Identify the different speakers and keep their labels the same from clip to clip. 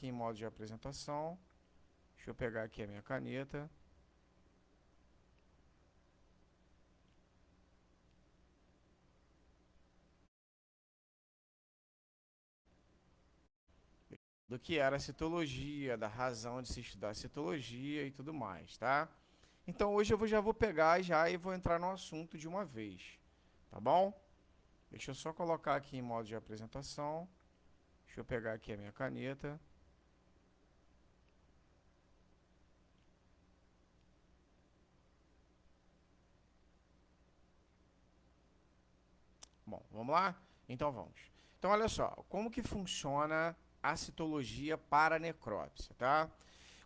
Speaker 1: aqui em modo de apresentação. Deixa eu pegar aqui a minha caneta. Do que era a citologia, da razão de se estudar a citologia e tudo mais, tá? Então hoje já vou pegar e vou entrar no assunto de uma vez, tá bom? Deixa eu só colocar aqui em modo de apresentação. Deixa eu pegar aqui a minha caneta. Bom, vamos lá? Então vamos. Então olha só, como que funciona a citologia para necrópsia, tá?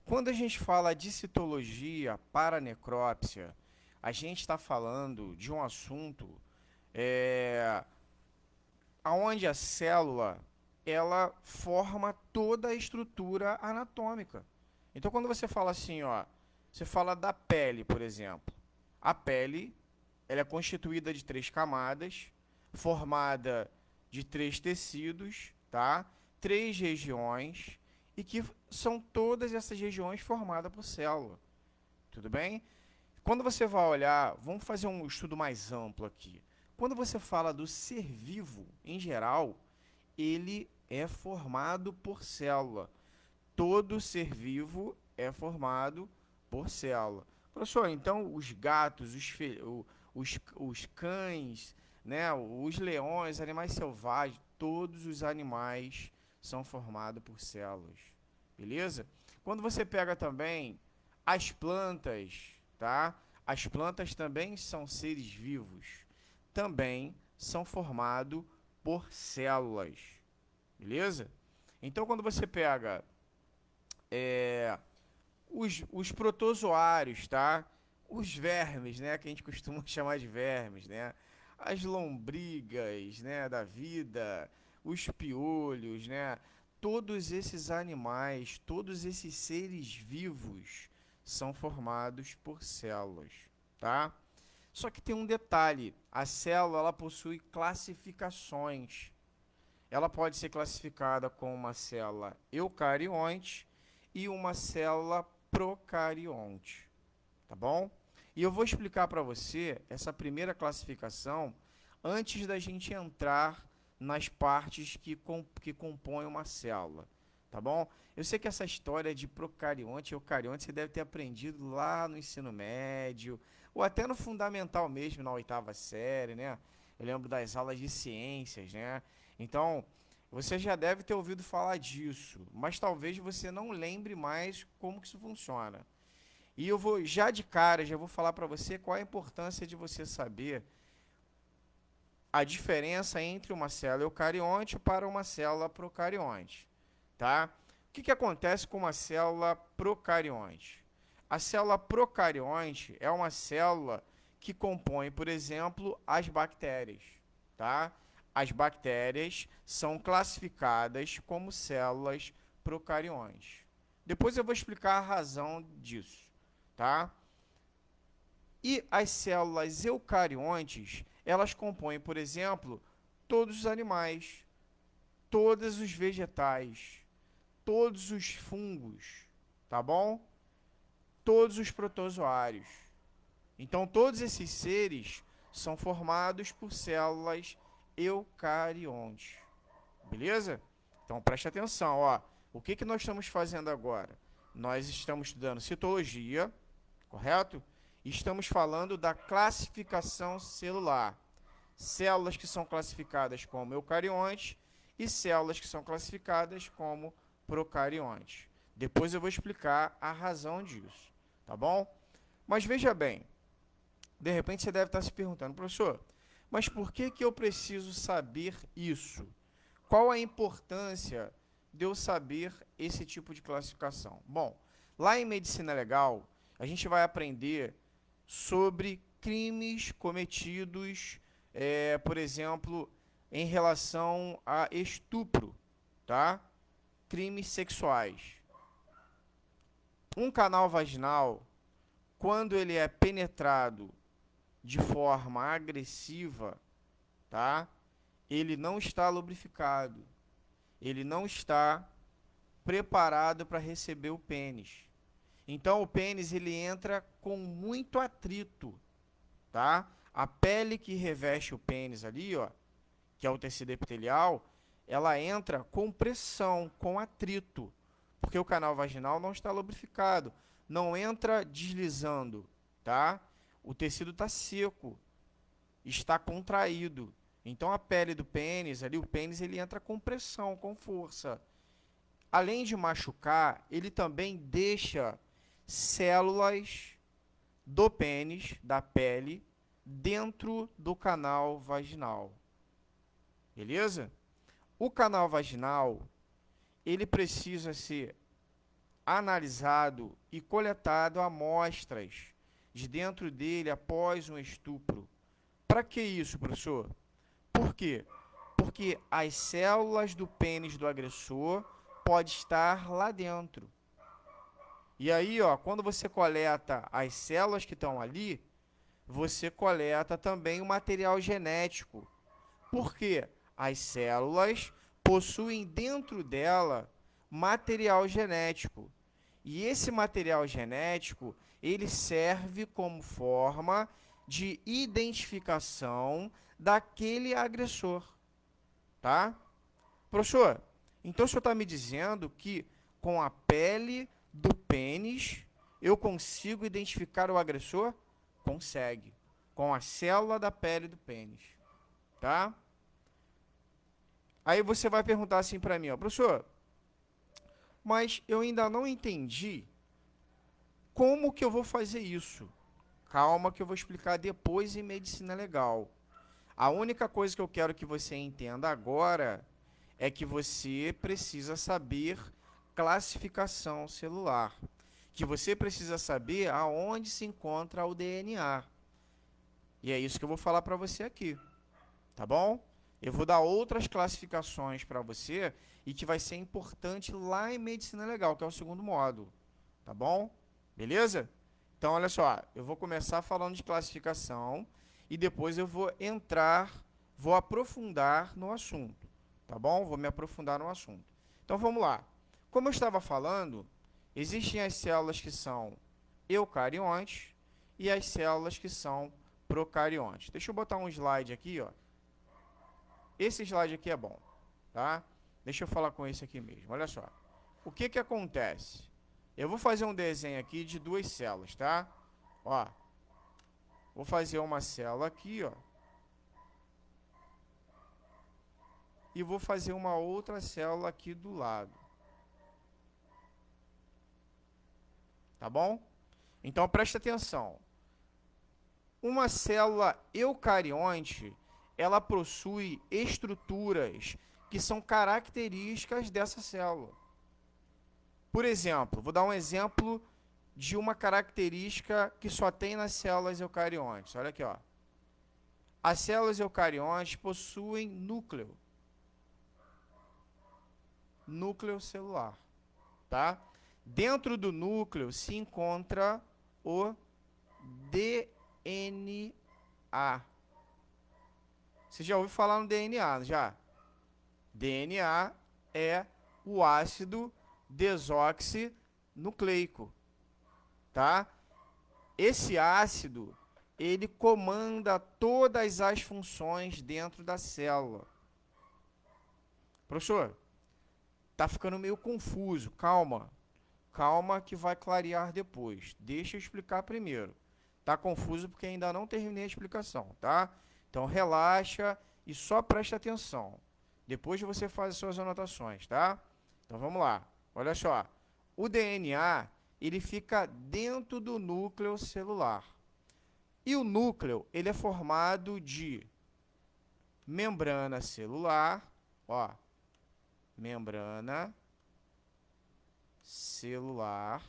Speaker 1: Quando a gente fala de citologia para necrópsia, a gente está falando de um assunto é, onde a célula ela forma toda a estrutura anatômica. Então, quando você fala assim, ó, você fala da pele, por exemplo. A pele ela é constituída de três camadas, formada de três tecidos, tá? Três regiões e que são todas essas regiões formadas por célula. Tudo bem? Quando você vai olhar, vamos fazer um estudo mais amplo aqui. Quando você fala do ser vivo em geral, ele é formado por célula. Todo ser vivo é formado por célula. Professor, então os gatos, os cães, né, os leões, animais selvagens, todos os animais são formados por células. Beleza? Quando você pega também as plantas, tá? As plantas também são seres vivos. Também são formados por células. Beleza? Então, quando você pega os protozoários, tá? Os vermes, né? Que a gente costuma chamar de vermes, né? As lombrigas, né? Da vida, os piolhos, né? Todos esses animais, todos esses seres vivos são formados por células, tá? Só que tem um detalhe: a célula ela possui classificações. Ela pode ser classificada como uma célula eucarionte e uma célula procarionte, tá bom? E eu vou explicar para você essa primeira classificação antes da gente entrar nas partes que compõem uma célula, tá bom? Eu sei que essa história de procarionte e eucarionte você deve ter aprendido lá no ensino médio, ou até no fundamental mesmo, na oitava série, né? Eu lembro das aulas de ciências, né? Então, você já deve ter ouvido falar disso, mas talvez você não lembre mais como que isso funciona. E eu vou já de cara, já vou falar para você qual a importância de você saber a diferença entre uma célula eucarionte para uma célula procarionte, tá? O que acontece com uma célula procarionte? A célula procarionte é uma célula que compõe, por exemplo, as bactérias, tá? As bactérias são classificadas como células procariontes. Depois eu vou explicar a razão disso, tá? E as células eucariontes, elas compõem, por exemplo, todos os animais, todos os vegetais, todos os fungos, tá bom? Todos os protozoários. Então, todos esses seres são formados por células eucariontes. Beleza? Então, preste atenção, ó. O que nós estamos fazendo agora? Nós estamos estudando citologia, correto? E estamos falando da classificação celular. Células que são classificadas como eucariontes e células que são classificadas como procariontes. Depois eu vou explicar a razão disso, tá bom? Mas veja bem, de repente você deve estar se perguntando, professor, mas por que eu preciso saber isso? Qual a importância de eu saber esse tipo de classificação? Bom, lá em medicina legal, a gente vai aprender sobre crimes cometidos, por exemplo, em relação a estupro, tá? Crimes sexuais. Um canal vaginal, quando ele é penetrado de forma agressiva, tá? Ele não está lubrificado, ele não está preparado para receber o pênis. Então o pênis ele entra com muito atrito, tá? A pele que reveste o pênis ali, ó, que é o tecido epitelial, ela entra com pressão, com atrito, porque o canal vaginal não está lubrificado, não entra deslizando, tá? O tecido está seco, está contraído. Então a pele do pênis, ali o pênis ele entra com pressão, com força. Além de machucar, ele também deixa células do pênis, da pele, dentro do canal vaginal. Beleza? O canal vaginal, ele precisa ser analisado e coletado amostras de dentro dele após um estupro. Para que isso, professor? Por quê? Porque as células do pênis do agressor podem estar lá dentro. E aí, ó, quando você coleta as células que estão ali, você coleta também o material genético. Por quê? As células possuem dentro dela material genético. E esse material genético, ele serve como forma de identificação daquele agressor, tá? Professor, então o senhor está me dizendo que com a pele do pênis eu consigo identificar o agressor? Consegue. Com a célula da pele do pênis, tá? Aí você vai perguntar assim para mim, ó, professor, mas eu ainda não entendi como que eu vou fazer isso. Calma que eu vou explicar depois em medicina legal. A única coisa que eu quero que você entenda agora é que você precisa saber classificação celular, que você precisa saber aonde se encontra o DNA. E é isso que eu vou falar para você aqui, tá bom? Eu vou dar outras classificações para você e que vai ser importante lá em medicina legal, que é o segundo módulo, tá bom? Beleza? Então, olha só, eu vou começar falando de classificação e depois eu vou aprofundar no assunto, tá bom? Vou me aprofundar no assunto. Então, vamos lá. Como eu estava falando, existem as células que são eucariontes e as células que são procariontes. Deixa eu botar um slide aqui, ó. Esse slide aqui é bom, tá? Deixa eu falar com esse aqui mesmo, olha só. O que que acontece? Eu vou fazer um desenho aqui de duas células, tá? Ó, vou fazer uma célula aqui, ó. E vou fazer uma outra célula aqui do lado. Tá bom? Então, presta atenção. Uma célula eucarionte, ela possui estruturas que são características dessa célula. Por exemplo, vou dar um exemplo de uma característica que só tem nas células eucariontes. Olha aqui, ó. As células eucariontes possuem núcleo celular, tá? Dentro do núcleo se encontra o DNA. Você já ouviu falar no DNA, já? DNA é o ácido desoxinucleico, tá? Esse ácido, ele comanda todas as funções dentro da célula. Professor, tá ficando meio confuso, calma. Calma que vai clarear depois. Deixa eu explicar primeiro. Tá confuso porque ainda não terminei a explicação, tá? Então relaxa e só presta atenção. Depois você faz as suas anotações, tá? Então vamos lá. Olha só. O DNA, ele fica dentro do núcleo celular. E o núcleo, ele é formado de membrana celular, ó, membrana celular.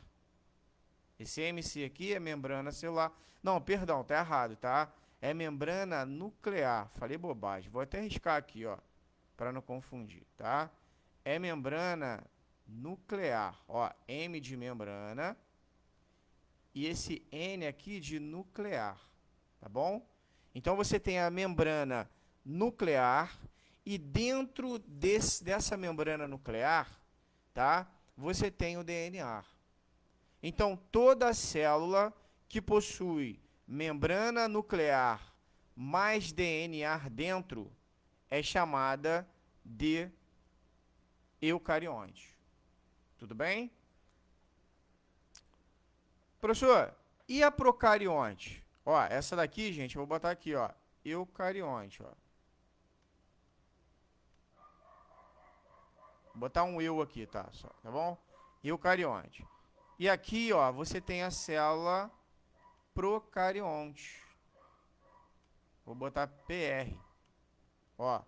Speaker 1: Esse MC aqui é membrana celular. Não, perdão, tá errado, tá? É membrana nuclear. Falei bobagem. Vou até riscar aqui, ó, para não confundir, tá? É membrana nuclear, ó, M de membrana e esse N aqui de nuclear, tá bom? Então você tem a membrana nuclear e dentro dessa membrana nuclear, tá? você tem o DNA. Então, toda célula que possui membrana nuclear mais DNA dentro é chamada de eucarionte. Tudo bem? Professor, e a procarionte? Ó, essa daqui, gente, eu vou botar aqui, ó, eucarionte, ó. Vou botar um eu aqui, tá? Só, tá bom? Eucarionte. E aqui, ó, você tem a célula procarionte. Vou botar PR. Ó,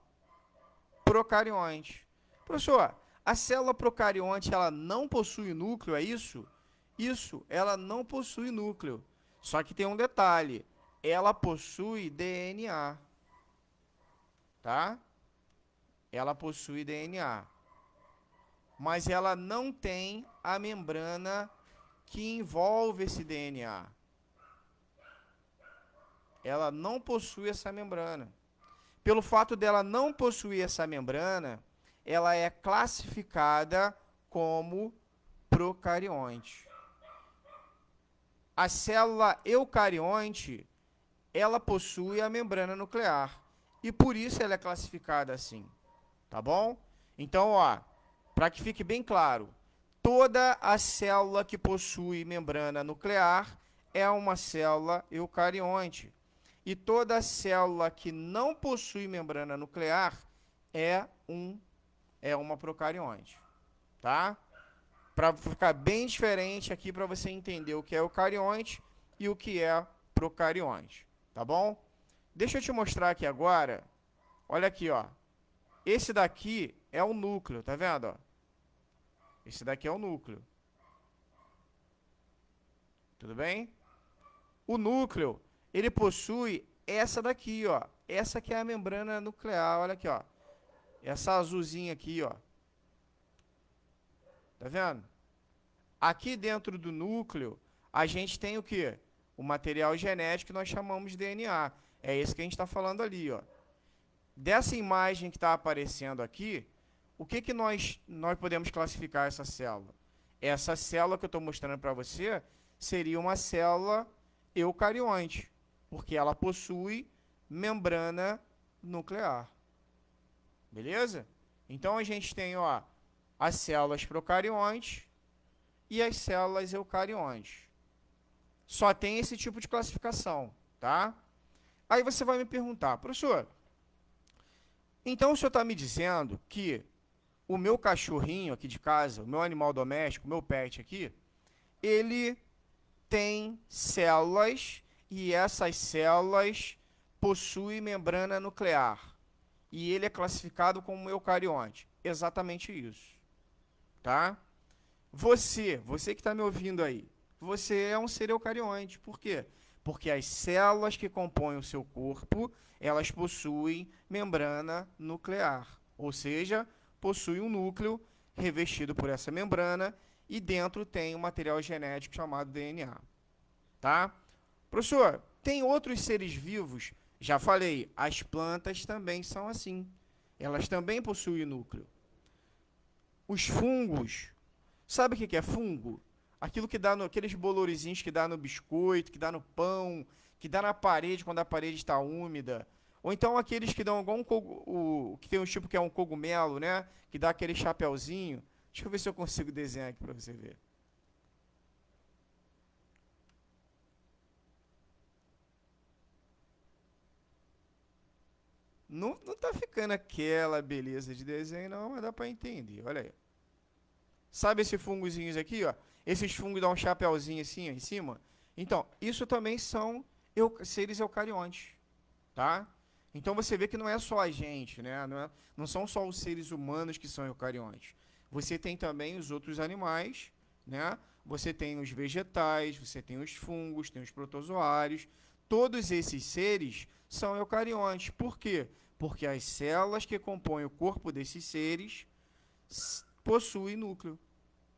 Speaker 1: procarionte. Professor, a célula procarionte, ela não possui núcleo, é isso? Isso, ela não possui núcleo. Só que tem um detalhe, ela possui DNA. Tá? Ela possui DNA. Mas ela não tem a membrana que envolve esse DNA. Ela não possui essa membrana. Pelo fato dela não possuir essa membrana, ela é classificada como procarionte. A célula eucarionte, ela possui a membrana nuclear. E por isso ela é classificada assim. Tá bom? Então, ó, para que fique bem claro, toda a célula que possui membrana nuclear é uma célula eucarionte. E toda célula que não possui membrana nuclear é uma procarionte. Tá? Para ficar bem diferente aqui para você entender o que é eucarionte e o que é procarionte. Tá bom? Deixa eu te mostrar aqui agora. Olha aqui, ó. Esse daqui é o núcleo, tá vendo? Ó? Esse daqui é o núcleo. Tudo bem? O núcleo, ele possui essa daqui, ó. Essa que é a membrana nuclear, olha aqui, ó. Essa azulzinha aqui, ó. Tá vendo? Aqui dentro do núcleo, a gente tem o quê? O material genético que nós chamamos de DNA. É esse que a gente está falando ali, ó. Dessa imagem que está aparecendo aqui, o que nós podemos classificar essa célula? Essa célula que eu estou mostrando para você seria uma célula eucarionte, porque ela possui membrana nuclear. Beleza? Então, a gente tem, ó, as células procariontes e as células eucariontes. Só tem esse tipo de classificação, tá? Aí você vai me perguntar, professor, então o senhor está me dizendo que o meu cachorrinho aqui de casa, o meu animal doméstico, o meu pet aqui, ele tem células e essas células possuem membrana nuclear. E ele é classificado como eucarionte. Exatamente isso. Tá? Você que está me ouvindo aí, você é um ser eucarionte. Por quê? Porque as células que compõem o seu corpo, elas possuem membrana nuclear. Ou seja, possui um núcleo revestido por essa membrana e dentro tem um material genético chamado DNA. Tá? Professor, tem outros seres vivos? Já falei, as plantas também são assim. Elas também possuem núcleo. Os fungos, sabe o que é fungo? Aquilo que dá aqueles bolorizinhos que dá no biscoito, que dá no pão, que dá na parede quando a parede está úmida. Ou então aqueles que dão algum que tem um tipo que é um cogumelo, né? Que dá aquele chapéuzinho. Deixa eu ver se eu consigo desenhar aqui para você ver. Não tá ficando aquela beleza de desenho, não, mas dá para entender. Olha aí. Sabe esses fungozinhos aqui, ó? Esses fungos dão um chapéuzinho assim, ó, em cima. Então, isso também são seres eucariontes, tá? Então, você vê que não é só a gente, né? Não são só os seres humanos que são eucariontes. Você tem também os outros animais, né? Você tem os vegetais, você tem os fungos, tem os protozoários. Todos esses seres são eucariontes. Por quê? Porque as células que compõem o corpo desses seres possuem núcleo,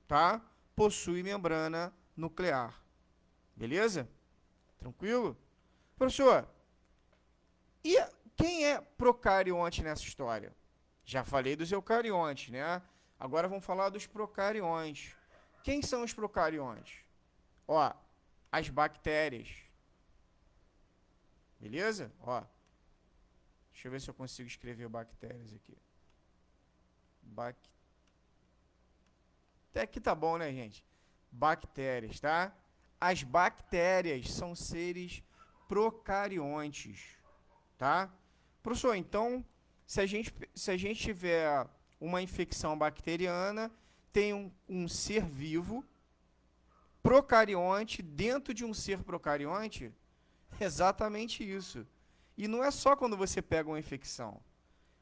Speaker 1: tá? Possui membrana nuclear. Beleza? Tranquilo? Professor, e quem é procarionte nessa história? Já falei dos eucariontes, né? Agora vamos falar dos procariontes. Quem são os procariontes? Ó, as bactérias. Beleza? Ó, deixa eu ver se eu consigo escrever bactérias aqui. Até aqui tá bom, né, gente? Bactérias, tá? As bactérias são seres procariontes, tá? Professor, então, se a gente tiver uma infecção bacteriana, tem um ser vivo procarionte dentro de um ser procarionte? Exatamente isso. E não é só quando você pega uma infecção.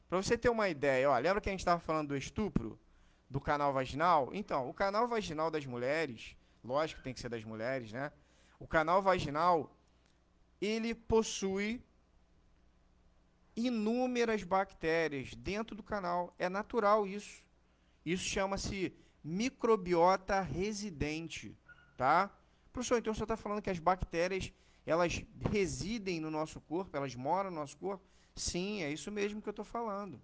Speaker 1: Para você ter uma ideia, ó, lembra que a gente estava falando do estupro? Do canal vaginal? Então, o canal vaginal das mulheres, lógico que tem que ser das mulheres, né? O canal vaginal, ele possui inúmeras bactérias dentro do canal. É natural isso. Isso chama-se microbiota residente, tá? Professor, então você está falando que as bactérias, elas residem no nosso corpo, elas moram no nosso corpo? Sim, é isso mesmo que eu estou falando.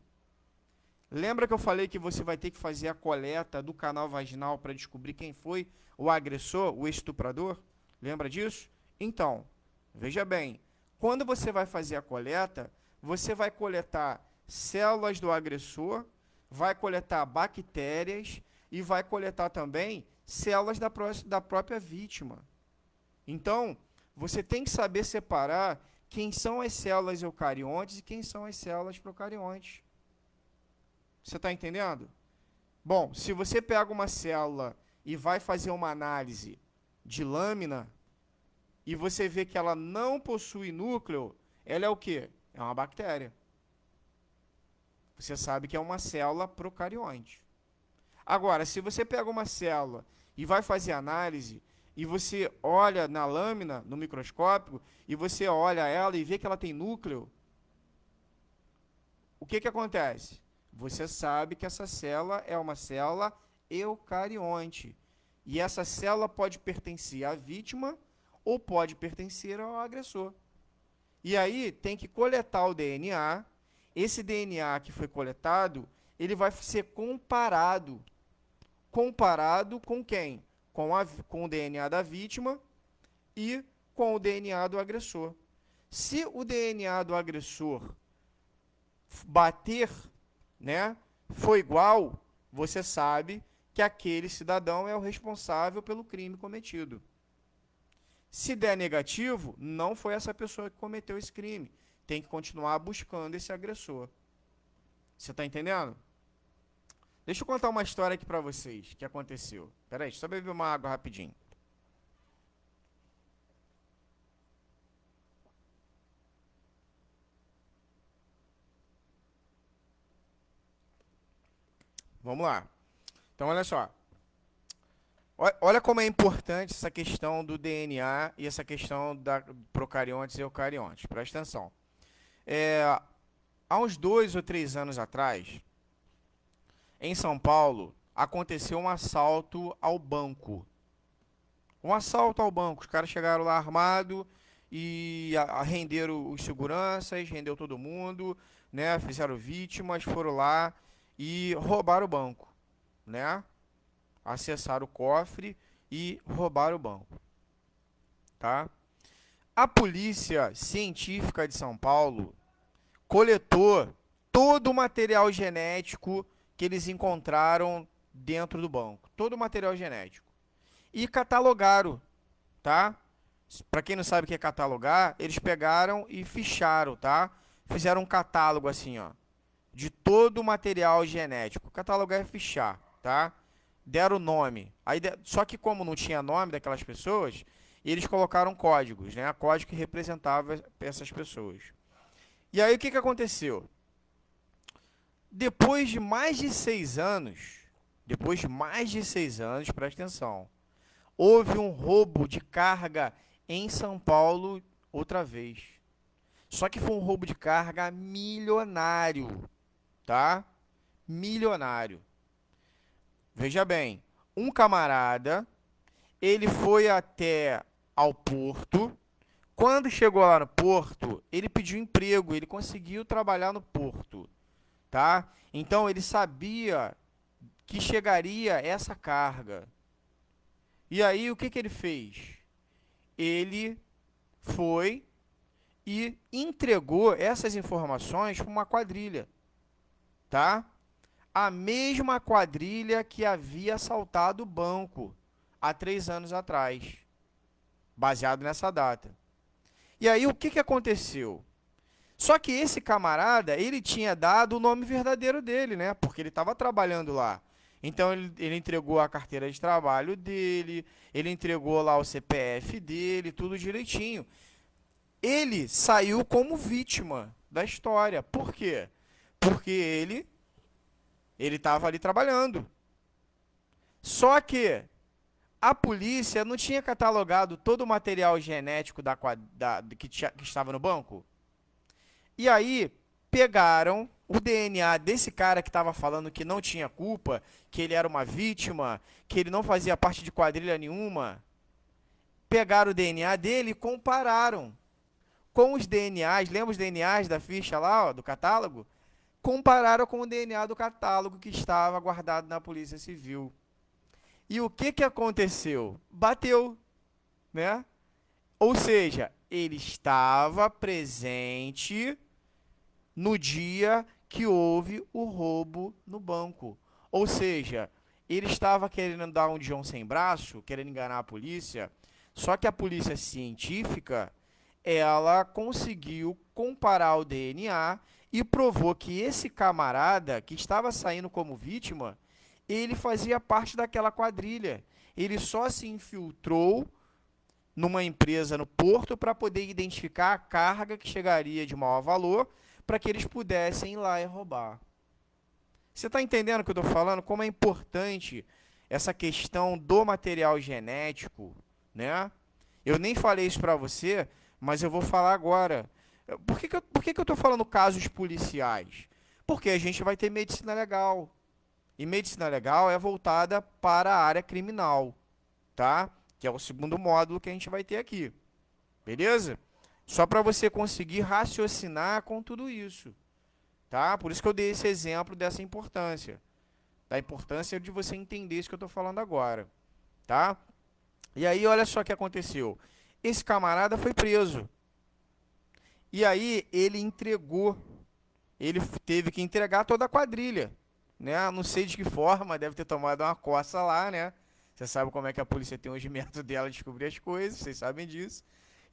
Speaker 1: Lembra que eu falei que você vai ter que fazer a coleta do canal vaginal para descobrir quem foi o agressor, o estuprador? Lembra disso? Então, veja bem, quando você vai fazer a coleta, você vai coletar células do agressor, vai coletar bactérias e vai coletar também células da própria vítima. Então, você tem que saber separar quem são as células eucariontes e quem são as células procariontes. Você está entendendo? Bom, se você pega uma célula e vai fazer uma análise de lâmina e você vê que ela não possui núcleo, ela é o quê? É uma bactéria. Você sabe que é uma célula procarionte. Agora, se você pega uma célula e vai fazer análise e você olha na lâmina, no microscópio, e você olha ela e vê que ela tem núcleo, o que acontece? Você sabe que essa célula é uma célula eucarionte. E essa célula pode pertencer à vítima ou pode pertencer ao agressor. E aí tem que coletar o DNA. Esse DNA que foi coletado, ele vai ser comparado. Comparado com quem? Com o DNA da vítima e com o DNA do agressor. Se o DNA do agressor bater, né, foi igual, você sabe que aquele cidadão é o responsável pelo crime cometido. Se der negativo, não foi essa pessoa que cometeu esse crime. Tem que continuar buscando esse agressor. Você está entendendo? Deixa eu contar uma história aqui para vocês, que aconteceu. Espera aí, deixa eu só beber uma água rapidinho. Vamos lá. Então, olha só. Olha como é importante essa questão do DNA e essa questão da procariontes e eucariontes. Presta atenção. Há uns 2 ou 3 anos atrás, em São Paulo, aconteceu um assalto ao banco. Um assalto ao banco. Os caras chegaram lá armados e renderam os seguranças, rendeu todo mundo, né? Fizeram vítimas, foram lá e roubaram o banco, né? Acessaram o cofre e roubaram o banco, tá? A polícia científica de São Paulo coletou todo o material genético que eles encontraram dentro do banco, todo o material genético, e catalogaram, tá? Para quem não sabe o que é catalogar, eles pegaram e ficharam, tá? Fizeram um catálogo assim, ó, de todo o material genético. Catalogar é fichar, tá? Deram nome. Aí, só que como não tinha nome daquelas pessoas, eles colocaram códigos, né? Código que representava essas pessoas. E aí o que aconteceu? Depois de mais de 6 anos, presta atenção, houve um roubo de carga em São Paulo outra vez. Só que foi um roubo de carga milionário, tá? Milionário. Veja bem, um camarada, ele foi até ao porto. Quando chegou lá no porto, ele pediu emprego, ele conseguiu trabalhar no porto, tá? Então ele sabia que chegaria essa carga. E aí, o que que ele fez? Ele foi e entregou essas informações para uma quadrilha, tá? A mesma quadrilha que havia assaltado o banco há 3 anos atrás, baseado nessa data. E aí, o que que aconteceu? Só que esse camarada, ele tinha dado o nome verdadeiro dele, né? Porque ele estava trabalhando lá. Então, ele entregou a carteira de trabalho dele, ele entregou lá o CPF dele, tudo direitinho. Ele saiu como vítima da história. Por quê? Porque ele estava ali trabalhando. Só que a polícia não tinha catalogado todo o material genético que estava no banco. E aí pegaram o DNA desse cara que estava falando que não tinha culpa, que ele era uma vítima, que ele não fazia parte de quadrilha nenhuma. Pegaram o DNA dele e compararam com os DNAs, lembra os DNAs da ficha lá, ó, do catálogo? Compararam com o DNA do catálogo que estava guardado na Polícia Civil. E o que que aconteceu? Bateu, né? Ou seja, ele estava presente no dia que houve o roubo no banco. Ou seja, ele estava querendo dar um João sem braço, querendo enganar a polícia, só que a polícia científica, ela conseguiu comparar o DNA e provou que esse camarada que estava saindo como vítima, ele fazia parte daquela quadrilha. Ele só se infiltrou numa empresa no porto para poder identificar a carga que chegaria de maior valor para que eles pudessem ir lá e roubar. Você está entendendo o que eu estou falando? Como é importante essa questão do material genético, né? Eu nem falei isso para você, mas eu vou falar agora. Por que que eu estou falando casos policiais? Porque a gente vai ter medicina legal. E medicina legal é voltada para a área criminal, tá? Que é o segundo módulo que a gente vai ter aqui. Beleza? Só para você conseguir raciocinar com tudo isso, tá? Por isso que eu dei esse exemplo dessa importância. Da importância de você entender isso que eu estou falando agora, tá? E aí, olha só o que aconteceu. Esse camarada foi preso. E aí, ele teve que entregar toda a quadrilha, né? Não sei de que forma, deve ter tomado uma coça lá, né? Você sabe como é que a polícia tem os métodos dela de descobrir as coisas, vocês sabem disso.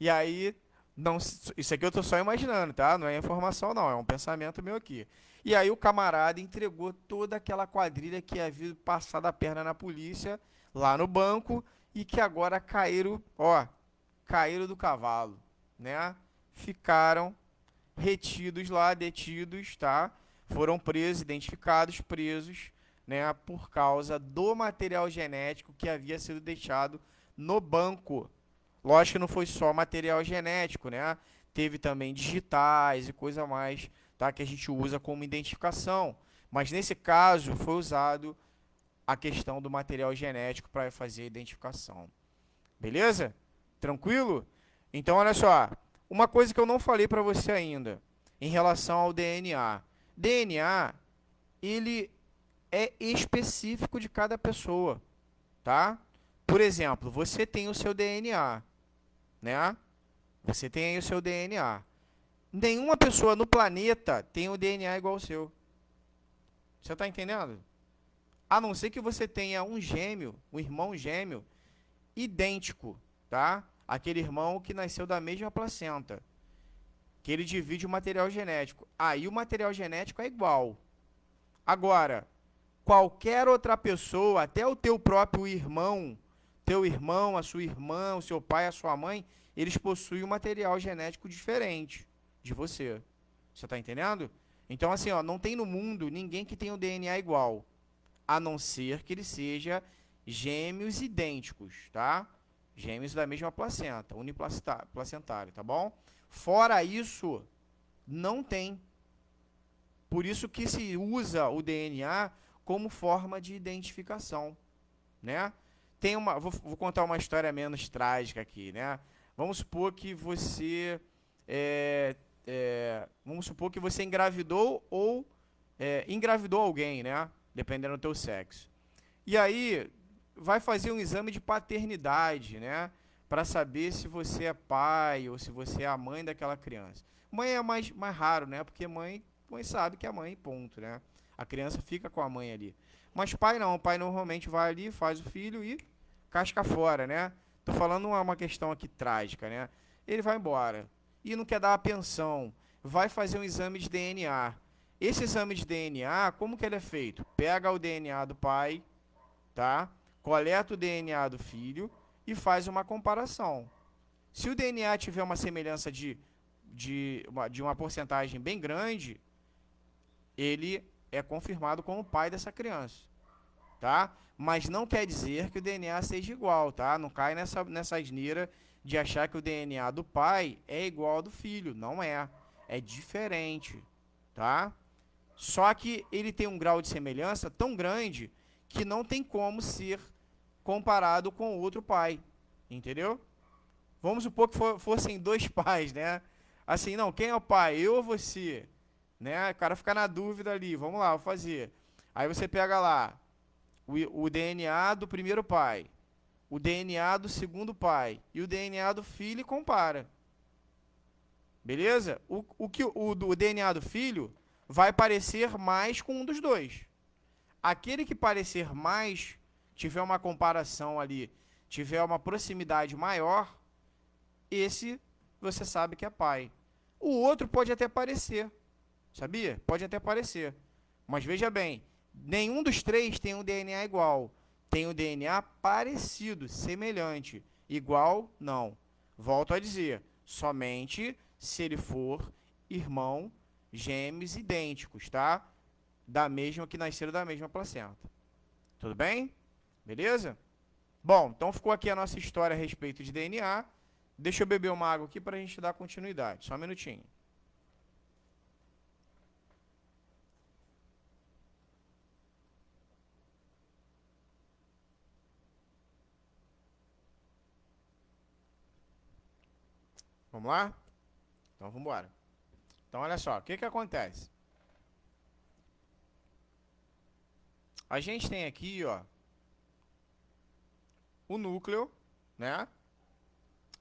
Speaker 1: E aí, não, isso aqui eu tô só imaginando, tá? Não é informação não, é um pensamento meu aqui. E aí o camarada entregou toda aquela quadrilha que havia passado a perna na polícia lá no banco e que agora caíram, ó, caíram do cavalo, né? Ficaram retidos lá, detidos, tá? Foram presos, identificados, presos, né, por causa do material genético que havia sido deixado no banco. Lógico que não foi só material genético, né? Teve também digitais e coisa mais, tá? Que a gente usa como identificação. Mas nesse caso foi usado a questão do material genético para fazer a identificação. Beleza? Tranquilo? Então, olha só. Uma coisa que eu não falei para você ainda, em relação ao DNA. DNA, ele é específico de cada pessoa, tá? Por exemplo, você tem o seu DNA, né? Você tem aí o seu DNA. Nenhuma pessoa no planeta tem um DNA igual ao seu. Você está entendendo? A não ser que você tenha um gêmeo, um irmão gêmeo, idêntico, tá? Aquele irmão que nasceu da mesma placenta, que ele divide o material genético. Aí o material genético é igual. Agora, qualquer outra pessoa, até o teu próprio irmão, teu irmão, a sua irmã, o seu pai, a sua mãe, eles possuem um material genético diferente de você. Você está entendendo? Então, assim, ó, não tem no mundo ninguém que tenha um DNA igual, a não ser que ele seja gêmeos idênticos, tá? Gêmeos da mesma placenta, uniplacentário, tá bom? Fora isso, não tem. Por isso que se usa o DNA como forma de identificação, né? Vou contar uma história menos trágica aqui, né? Vamos supor que você vamos supor que você engravidou ou engravidou alguém, né? dependendo do teu sexo. E aí, vai fazer um exame de paternidade, né? Para saber se você é pai ou se você é a mãe daquela criança. Mãe é mais raro, né? Porque mãe sabe que é mãe, ponto, né? A criança fica com a mãe ali. Mas pai não, o pai normalmente vai ali, faz o filho e casca fora, né? Tô falando uma questão aqui trágica, né? Ele vai embora e não quer dar a pensão, vai fazer um exame de DNA. Esse exame de DNA, como que ele é feito? Pega o DNA do pai, tá? Coleta o DNA do filho e faz uma comparação. Se o DNA tiver uma semelhança de uma porcentagem bem grande, ele é confirmado como pai dessa criança, tá? Mas não quer dizer que o DNA seja igual, tá? Não cai nessa asneira de achar que o DNA do pai é igual ao do filho. Não é. É diferente, tá? Só que ele tem um grau de semelhança tão grande que não tem como ser comparado com o outro pai, entendeu? Vamos supor que fossem dois pais, né? Assim, não, quem é o pai? Eu ou você? Né? O cara fica na dúvida ali. Vamos lá, vou fazer. Aí você pega lá o DNA do primeiro pai, o DNA do segundo pai e o DNA do filho e compara. Beleza? O DNA do filho vai parecer mais com um dos dois. Aquele que parecer mais, tiver uma comparação ali, tiver uma proximidade maior, esse você sabe que é pai. O outro pode até parecer, sabia? Pode até parecer. Mas veja bem, nenhum dos três tem um DNA igual. Tem um DNA parecido, semelhante. Igual, não. Volto a dizer, somente se ele for irmão, gêmeos idênticos, tá? Da mesma que nasceram da mesma placenta. Tudo bem? Beleza? Bom, então ficou aqui a nossa história a respeito de DNA. Deixa eu beber uma água aqui para a gente dar continuidade. Só um minutinho. Vamos lá? Então vamos embora. Então olha só, o que que acontece? A gente tem aqui, ó, o núcleo, né?